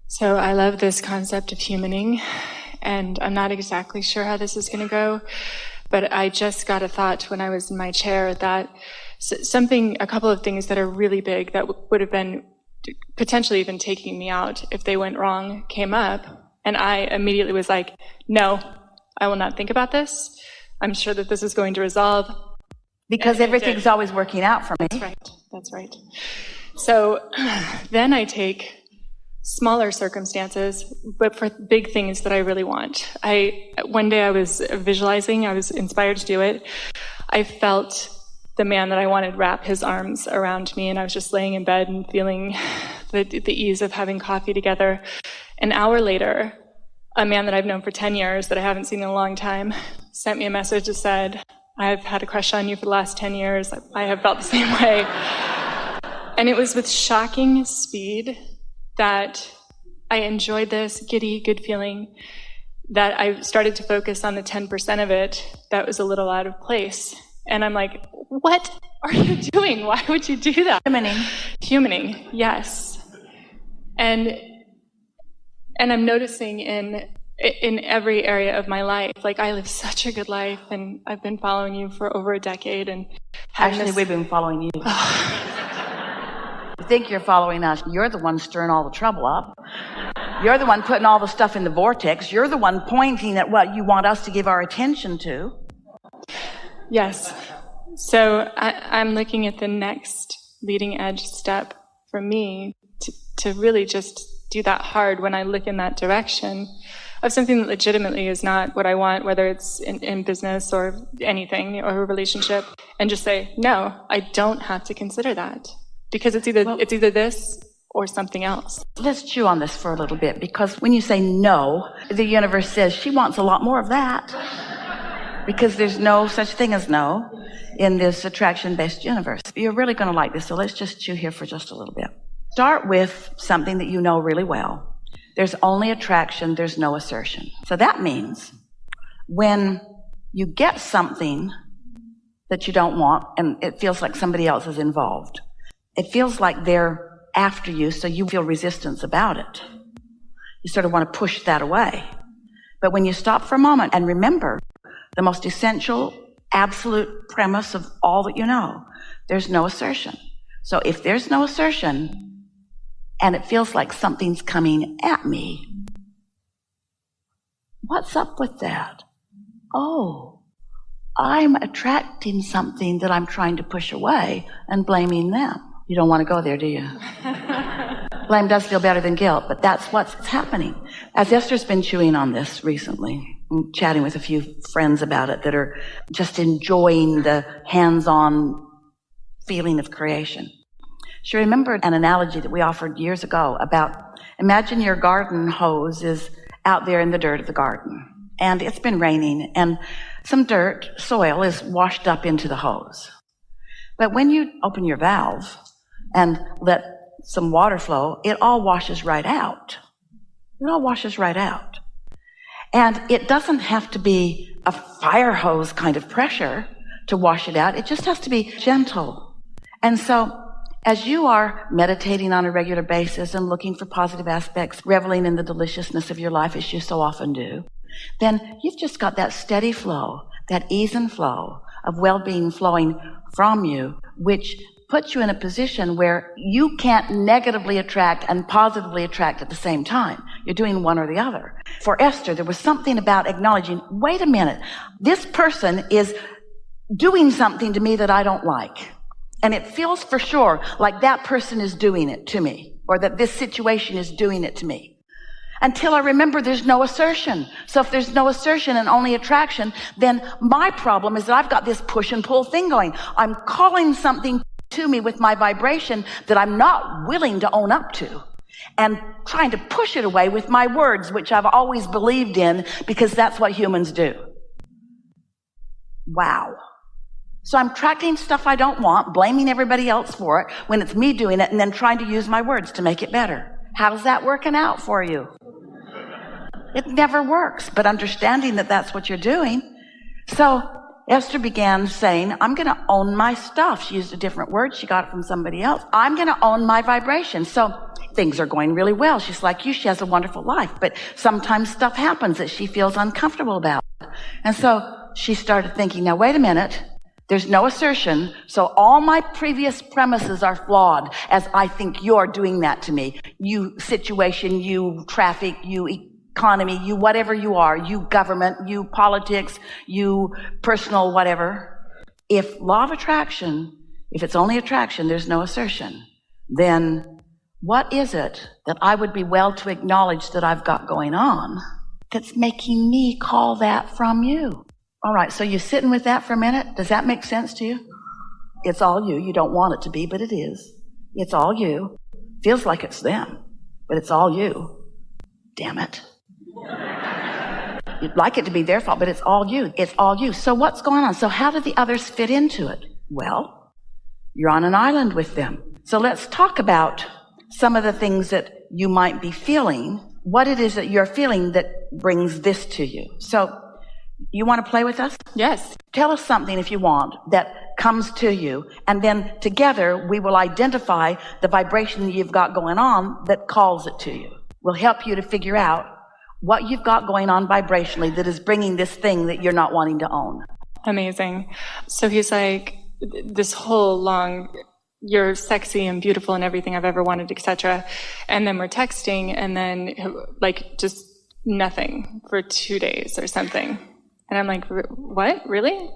So I love this concept of humaning, and I'm not exactly sure how this is going to go, but I just got a thought when I was in my chair that a couple of things that are really big that would have been potentially even taking me out if they went wrong came up, and I immediately was like, no, I will not think about this. I'm sure that this is going to resolve. Because everything's always working out for me. That's right. So then I take smaller circumstances, but for big things that I really want. One day I was visualizing, I was inspired to do it. I felt the man that I wanted wrap his arms around me, and I was just laying in bed and feeling the ease of having coffee together. An hour later, a man that I've known for 10 years that I haven't seen in a long time sent me a message that said, I've had a crush on you for the last 10 years. I have felt the same way. And it was with shocking speed that I enjoyed this giddy, good feeling, that I started to focus on the 10% of it that was a little out of place. And I'm like, what are you doing? Why would you do that? Humaning, yes. And I'm noticing in every area of my life, like I live such a good life, and I've been following you for over a decade. And actually, we've been following you. You think you're following us. You're the one stirring all the trouble up. You're the one putting all the stuff in the vortex. You're the one pointing at what you want us to give our attention to. Yes. So I'm looking at the next leading edge step for me to really just do that hard when I look in that direction of something that legitimately is not what I want, whether it's in business or anything or a relationship, and just say, no, I don't have to consider that, because it's either this or something else. Let's chew on this for a little bit, because when you say no, the universe says she wants a lot more of that, because there's no such thing as no in this attraction-based universe. You're really going to like this, so let's just chew here for just a little bit. Start with something that you know really well. There's only attraction, there's no assertion. So that means when you get something that you don't want and it feels like somebody else is involved, it feels like they're after you, so you feel resistance about it. You sort of want to push that away. But when you stop for a moment and remember the most essential, absolute premise of all that you know, there's no assertion. So if there's no assertion, and it feels like something's coming at me, what's up with that? Oh, I'm attracting something that I'm trying to push away and blaming them. You don't want to go there, do you? Blame does feel better than guilt, but that's what's happening. As Esther's been chewing on this recently, and chatting with a few friends about it that are just enjoying the hands-on feeling of creation. She remembered an analogy that we offered years ago about, imagine your garden hose is out there in the dirt of the garden, and it's been raining, and some dirt, soil, is washed up into the hose. But when you open your valve and let some water flow, it all washes right out. It all washes right out. And it doesn't have to be a fire hose kind of pressure to wash it out. It just has to be gentle. And so, as you are meditating on a regular basis and looking for positive aspects, reveling in the deliciousness of your life as you so often do, then you've just got that steady flow, that ease and flow of well-being flowing from you, which puts you in a position where you can't negatively attract and positively attract at the same time. You're doing one or the other. For Esther, there was something about acknowledging, wait a minute, this person is doing something to me that I don't like. And it feels for sure like that person is doing it to me, or that this situation is doing it to me. Until I remember there's no assertion. So if there's no assertion and only attraction, then my problem is that I've got this push and pull thing going. I'm calling something to me with my vibration that I'm not willing to own up to, and trying to push it away with my words, which I've always believed in because that's what humans do. Wow. So I'm attracting stuff I don't want, blaming everybody else for it when it's me doing it, and then trying to use my words to make it better. How's that working out for you? It never works, but understanding that that's what you're doing. So Esther began saying, I'm going to own my stuff. She used a different word. She got it from somebody else. I'm going to own my vibration. So things are going really well. She's like you. She has a wonderful life. But sometimes stuff happens that she feels uncomfortable about. And so she started thinking, now, wait a minute. There's no assertion. So all my previous premises are flawed as I think you're doing that to me. You situation, you traffic, you economy, you whatever you are, you government, you politics, you personal whatever. If law of attraction, if it's only attraction, there's no assertion, then what is it that I would be well to acknowledge that I've got going on that's making me call that from you? All right, so you're sitting with that for a minute. Does that make sense to you? It's all you. You don't want it to be, but it is. It's all you. Feels like it's them, but it's all you. Damn it. You'd like it to be their fault, but it's all you. It's all you. So what's going on? So how do the others fit into it? Well, you're on an island with them. So let's talk about some of the things that you might be feeling, what it is that you're feeling that brings this to you. So you want to play with us? Yes. Tell us something if you want that comes to you, and then together we will identify the vibration you've got going on that calls it to you. We'll help you to figure out what you've got going on vibrationally that is bringing this thing that you're not wanting to own. Amazing. So he's like, this whole long, you're sexy and beautiful and everything I've ever wanted, etc. And then we're texting, and then like just nothing for 2 days or something. And I'm like, what? Really?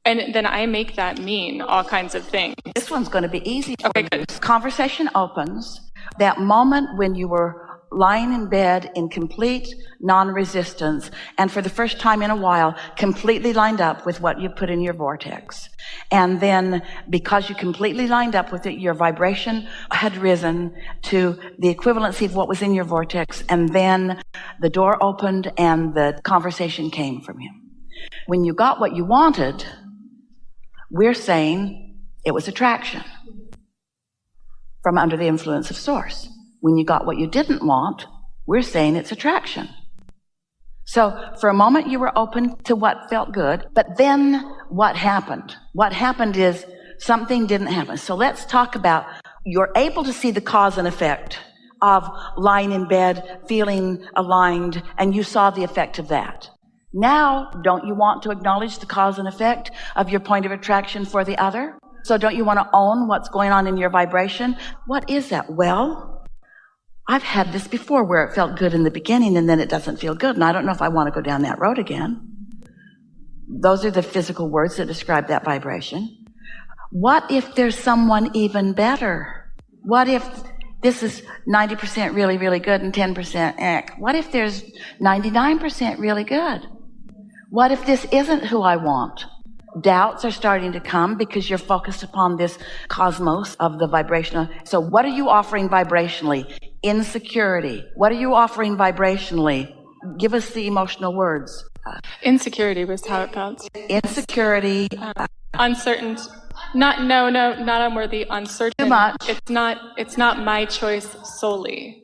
And then I make that mean all kinds of things. This one's going to be easy. Okay, good. Conversation opens. That moment when you were lying in bed in complete non-resistance, and for the first time in a while, completely lined up with what you put in your vortex. And then, because you completely lined up with it, your vibration had risen to the equivalency of what was in your vortex, and then the door opened and the conversation came from him. When you got what you wanted, we're saying it was attraction from under the influence of source. When you got what you didn't want, we're saying it's attraction. So for a moment you were open to what felt good, but then what happened? What happened is something didn't happen. So let's talk about, you're able to see the cause and effect of lying in bed, feeling aligned, and you saw the effect of that. Now, don't you want to acknowledge the cause and effect of your point of attraction for the other? So don't you want to own what's going on in your vibration? What is that? Well, I've had this before where it felt good in the beginning and then it doesn't feel good, and I don't know if I want to go down that road again. Those are the physical words that describe that vibration. What if there's someone even better? What if this is 90% really, really good and 10% eh? What if there's 99% really good? What if this isn't who I want? Doubts are starting to come because you're focused upon this cosmos of the vibrational. So what are you offering vibrationally? Insecurity. What are you offering vibrationally? Give us the emotional words. Insecurity was how it felt. Insecurity. Uncertain. Not unworthy. Uncertain. Too much. It's not my choice solely.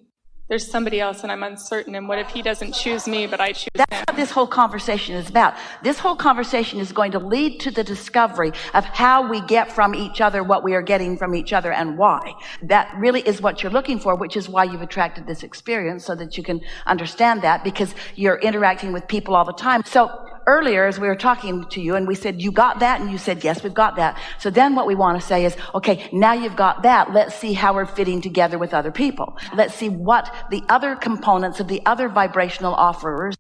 There's somebody else and I'm uncertain. And what if he doesn't choose me, but I choose him? That's what this whole conversation is about. This whole conversation is going to lead to the discovery of how we get from each other what we are getting from each other and why. That really is what you're looking for, which is why you've attracted this experience, so that you can understand that, because you're interacting with people all the time. So earlier, as we were talking to you and we said, you got that? And you said, yes, we've got that. So then what we want to say is, okay, now you've got that. Let's see how we're fitting together with other people. Let's see what the other components of the other vibrational offerers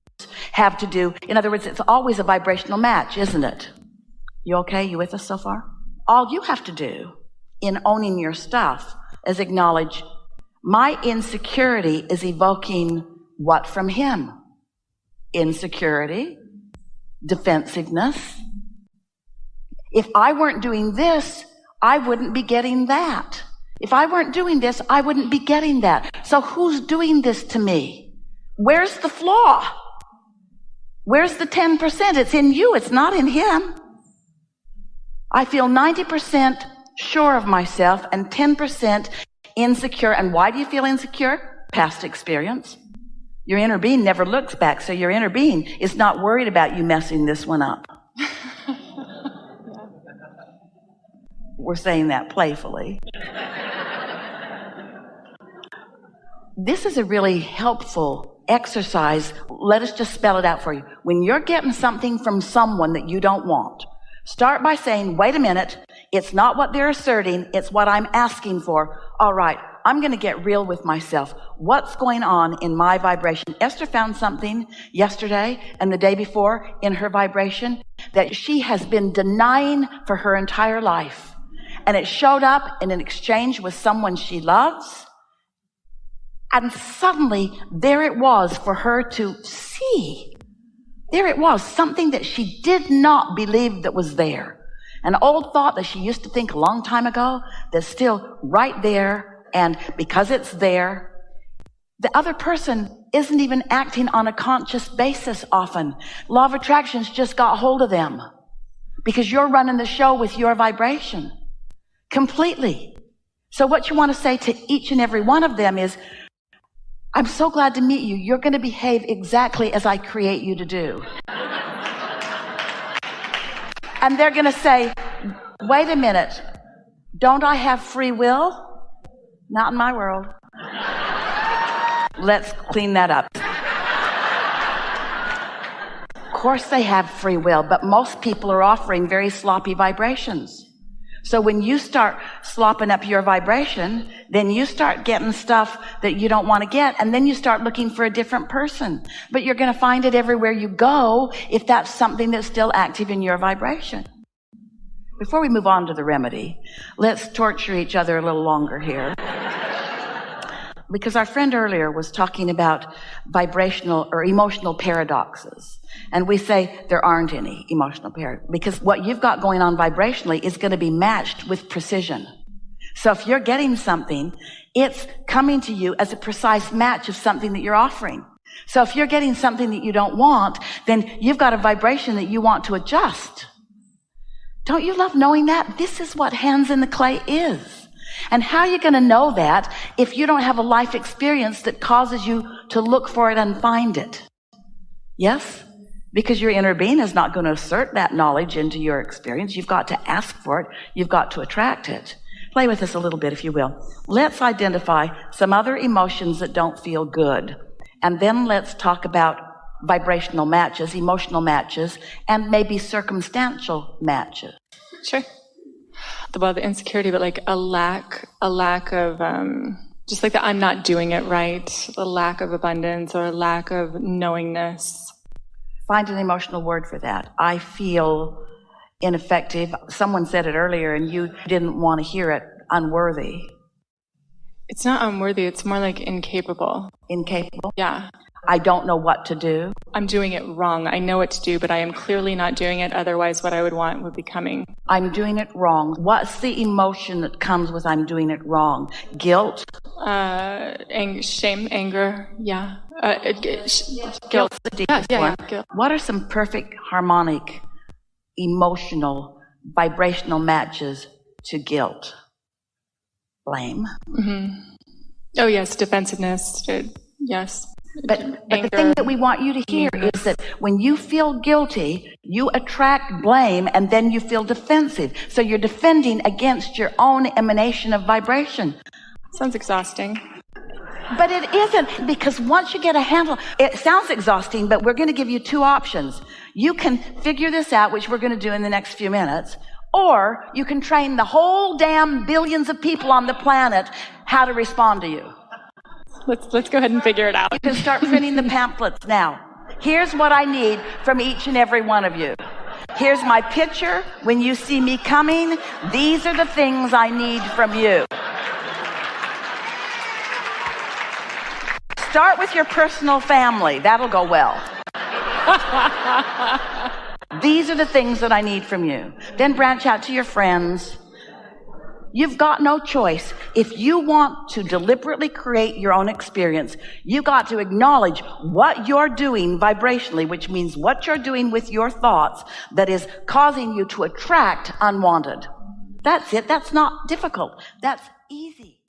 have to do. In other words, it's always a vibrational match, isn't it? You okay? You with us so far? All you have to do in owning your stuff is acknowledge, my insecurity is evoking what from him? Insecurity. Defensiveness. If I weren't doing this, I wouldn't be getting that. If I weren't doing this, I wouldn't be getting that. So who's doing this to me? Where's the flaw? Where's the 10%? It's in you. It's not in him. I feel 90% sure of myself and 10% insecure. And why do you feel insecure? Past experience. Your inner being never looks back, so your inner being is not worried about you messing this one up. We're saying that playfully. this is a really helpful exercise. Let us just spell it out for you. When you're getting something from someone that you don't want, start by saying, wait a minute, it's not what they're asserting, it's what I'm asking for. All right, I'm going to get real with myself. What's going on in my vibration? Esther found something yesterday and the day before in her vibration that she has been denying for her entire life. And it showed up in an exchange with someone she loves. And suddenly, there it was for her to see. There it was, something that she did not believe that was there. An old thought that she used to think a long time ago that's still right there. And because it's there, the other person isn't even acting on a conscious basis often. Law of attraction's just got hold of them because you're running the show with your vibration completely. So what you want to say to each and every one of them is, I'm so glad to meet you. You're going to behave exactly as I create you to do. And they're going to say, wait a minute, don't I have free will? Not in my world. Let's clean that up. Of course they have free will, but most people are offering very sloppy vibrations. So when you start slopping up your vibration, then you start getting stuff that you don't want to get, and then you start looking for a different person. But you're going to find it everywhere you go if that's something that's still active in your vibration. Before we move on to the remedy, let's torture each other a little longer here. Because our friend earlier was talking about vibrational or emotional paradoxes. And we say there aren't any emotional paradoxes because what you've got going on vibrationally is going to be matched with precision. So if you're getting something, it's coming to you as a precise match of something that you're offering. So if you're getting something that you don't want, then you've got a vibration that you want to adjust. Don't you love knowing that? This is what hands in the clay is. And how are you going to know that if you don't have a life experience that causes you to look for it and find it? Yes? Because your inner being is not going to assert that knowledge into your experience. You've got to ask for it. You've got to attract it. Play with this a little bit, if you will. Let's identify some other emotions that don't feel good. And then let's talk about vibrational matches, emotional matches, and maybe circumstantial matches. Sure. Well, the insecurity, but like a lack of, just like the I'm not doing it right, a lack of abundance or a lack of knowingness. Find an emotional word for that. I feel ineffective. Someone said it earlier and you didn't want to hear it. Unworthy. It's not unworthy. It's more like incapable. Incapable? Yeah. I don't know what to do. I'm doing it wrong. I know what to do, but I am clearly not doing it. Otherwise, what I would want would be coming. I'm doing it wrong. What's the emotion that comes with I'm doing it wrong? Guilt? Shame, anger. Yeah. Guilt's the deepest one. Guilt. What are some perfect harmonic, emotional, vibrational matches to guilt? Blame. Mm-hmm. Oh, yes. Defensiveness. Yes. But the thing that we want you to hear is that when you feel guilty, you attract blame and then you feel defensive. So you're defending against your own emanation of vibration. Sounds exhausting. But it isn't, because once you get a handle, it sounds exhausting, but we're going to give you two options. You can figure this out, which we're going to do in the next few minutes, or you can train the whole damn billions of people on the planet how to respond to you. Let's go ahead and figure it out. You can start printing the pamphlets now. Here's what I need from each and every one of you. Here's my picture. When you see me coming, these are the things I need from you. Start with your personal family. That'll go well. These are the things that I need from you. Then branch out to your friends. You've got no choice. If you want to deliberately create your own experience, you got to acknowledge what you're doing vibrationally, which means what you're doing with your thoughts that is causing you to attract unwanted. That's it. That's not difficult. That's easy.